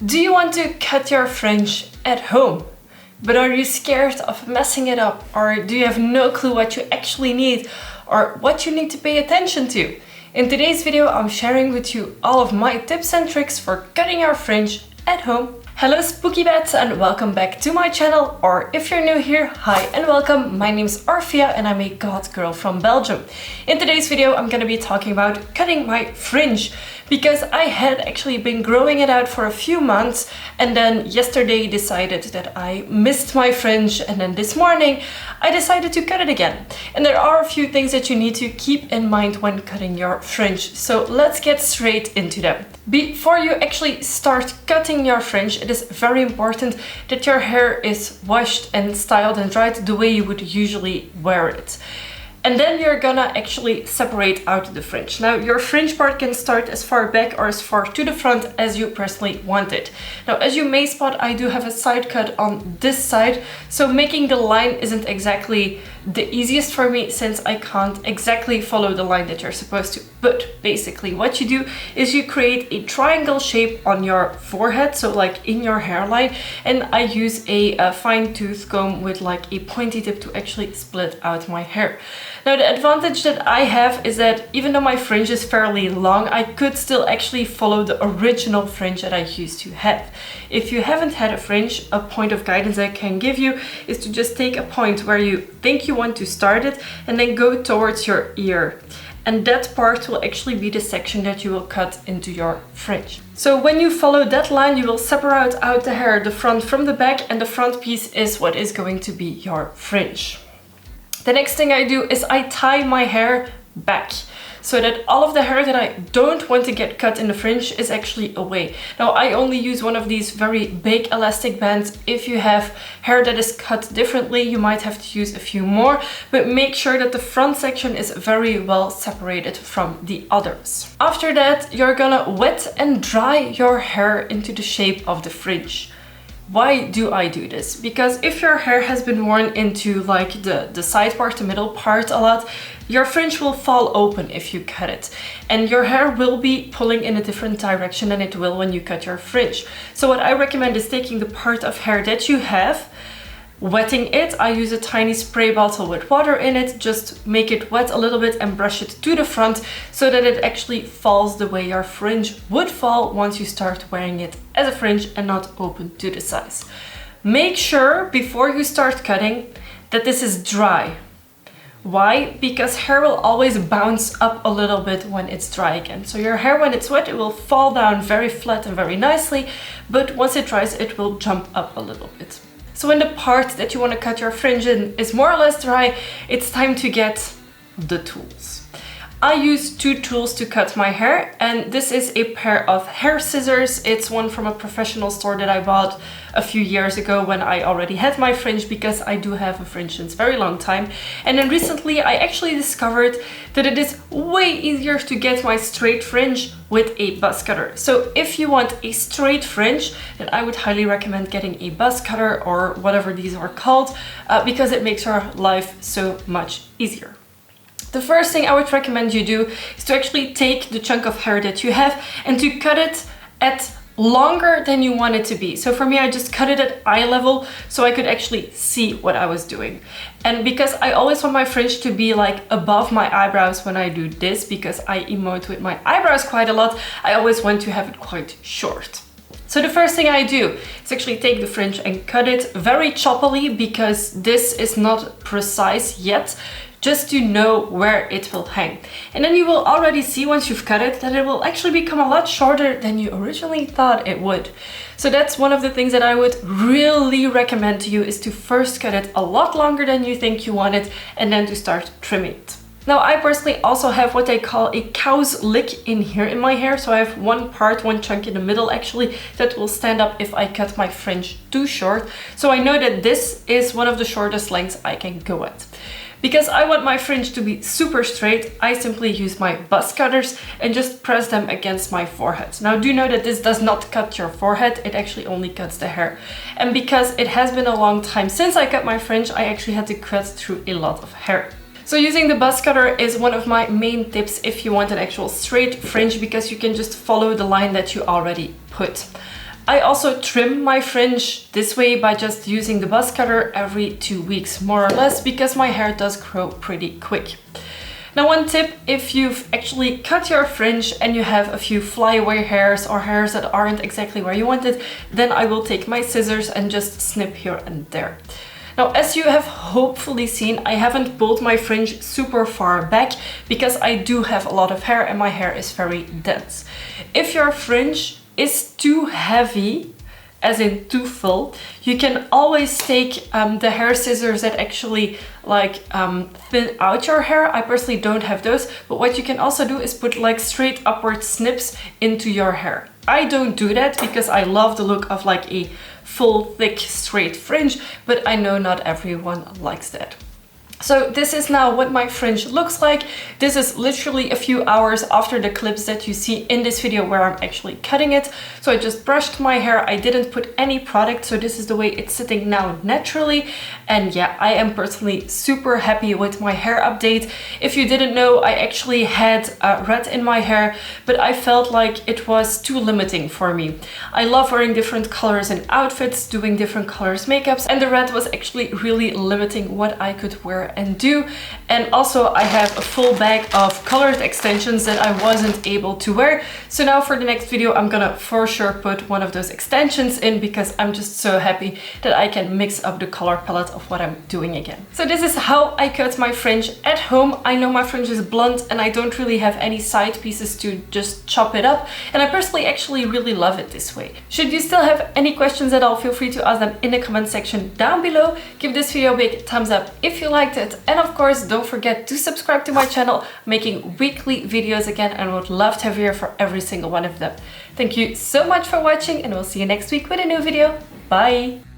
Do you want to cut your fringe at home? But are you scared of messing it up? Or do you have no clue what you actually need or what you need to pay attention to? In today's video, I'm sharing with you all of my tips and tricks for cutting your fringe at home. Hello spooky bats and welcome back to my channel, or if you're new here, hi and welcome. My name is Orphea and I'm a goth girl from Belgium. In today's video I'm gonna be talking about cutting my fringe because I had actually been growing it out for a few months and then yesterday decided that I missed my fringe, and then this morning I decided to cut it again. And there are a few things that you need to keep in mind when cutting your fringe, so let's get straight into them. Before you actually start cutting your fringe, it is very important that your hair is washed and styled and dried the way you would usually wear it. And then you're gonna actually separate out the fringe. Now, your fringe part can start as far back or as far to the front as you personally want it. Now, as you may spot, I do have a side cut on this side, so making the line isn't exactly the easiest for me since I can't exactly follow the line that you're supposed to. But basically what you do is you create a triangle shape on your forehead, so like in your hairline, and I use a fine tooth comb with like a pointy tip to actually split out my hair. Now, the advantage that I have is that even though my fringe is fairly long, I could still actually follow the original fringe that I used to have. If you haven't had a fringe, a point of guidance I can give you is to just take a point where you think you want to start it and then go towards your ear. And that part will actually be the section that you will cut into your fringe. So when you follow that line, you will separate out the hair, the front from the back, and the front piece is what is going to be your fringe. The next thing I do is I tie my hair back so that all of the hair that I don't want to get cut in the fringe is actually away. Now, I only use one of these very big elastic bands. If you have hair that is cut differently, you might have to use a few more, but make sure that the front section is very well separated from the others. After that, you're gonna wet and dry your hair into the shape of the fringe. Why do I do this? Because if your hair has been worn into like the side part, the middle part a lot, your fringe will fall open if you cut it. And your hair will be pulling in a different direction than it will when you cut your fringe. So what I recommend is taking the part of hair that you have, wetting it. I use a tiny spray bottle with water in it, just make it wet a little bit and brush it to the front so that it actually falls the way your fringe would fall once you start wearing it as a fringe and not open to the sides. Make sure before you start cutting that this is dry. Why? Because hair will always bounce up a little bit when it's dry again. So your hair, when it's wet, it will fall down very flat and very nicely, but once it dries, it will jump up a little bit. So when the part that you want to cut your fringe in is more or less dry, it's time to get the tools. I use two tools to cut my hair, and this is a pair of hair scissors. It's one from a professional store that I bought a few years ago when I already had my fringe, because I do have a fringe since a very long time. And then recently I actually discovered that it is way easier to get my straight fringe with a buzz cutter. So if you want a straight fringe, then I would highly recommend getting a buzz cutter or whatever these are called, because it makes your life so much easier. The first thing I would recommend you do is to actually take the chunk of hair that you have and to cut it at longer than you want it to be. So for me, I just cut it at eye level so I could actually see what I was doing. And because I always want my fringe to be like above my eyebrows when I do this, because I emote with my eyebrows quite a lot, I always want to have it quite short. So the first thing I do is actually take the fringe and cut it very choppily, because this is not precise yet, just to know where it will hang. And then you will already see once you've cut it that it will actually become a lot shorter than you originally thought it would. So that's one of the things that I would really recommend to you, is to first cut it a lot longer than you think you want it and then to start trimming it. Now, I personally also have what they call a cow's lick in here in my hair. So I have one chunk in the middle actually that will stand up if I cut my fringe too short. So I know that this is one of the shortest lengths I can go at. Because I want my fringe to be super straight, I simply use my buzz cutters and just press them against my forehead. Now, do know that this does not cut your forehead, it actually only cuts the hair. And because it has been a long time since I cut my fringe, I actually had to cut through a lot of hair. So using the buzz cutter is one of my main tips if you want an actual straight fringe, because you can just follow the line that you already put. I also trim my fringe this way by just using the buzz cutter every 2 weeks, more or less, because my hair does grow pretty quick. Now, one tip, if you've actually cut your fringe and you have a few flyaway hairs or hairs that aren't exactly where you want it, then I will take my scissors and just snip here and there. Now, as you have hopefully seen, I haven't pulled my fringe super far back because I do have a lot of hair and my hair is very dense. If your fringe is too heavy, as in too full, you can always take the hair scissors that actually like thin out your hair. I personally don't have those, but what you can also do is put like straight upward snips into your hair. I don't do that because I love the look of like a full, thick, straight fringe, but I know not everyone likes that. So this is now what my fringe looks like. This is literally a few hours after the clips that you see in this video where I'm actually cutting it. So I just brushed my hair. I didn't put any product, so this is the way it's sitting now naturally. And yeah, I am personally super happy with my hair update. If you didn't know, I actually had red in my hair, but I felt like it was too limiting for me. I love wearing different colors in outfits, doing different colors makeups, and the red was actually really limiting what I could wear and do. And also I have a full bag of colored extensions that I wasn't able to wear. So now for the next video, I'm gonna for sure put one of those extensions in because I'm just so happy that I can mix up the color palette of what I'm doing again. So this is how I cut my fringe at home. I know my fringe is blunt and I don't really have any side pieces to just chop it up. And I personally actually really love it this way. Should you still have any questions at all, feel free to ask them in the comment section down below. Give this video a big thumbs up if you liked it. And of course, don't forget to subscribe to my channel. I'm making weekly videos again and would love to have you here for every single one of them. Thank you so much for watching and we'll see you next week with a new video. Bye!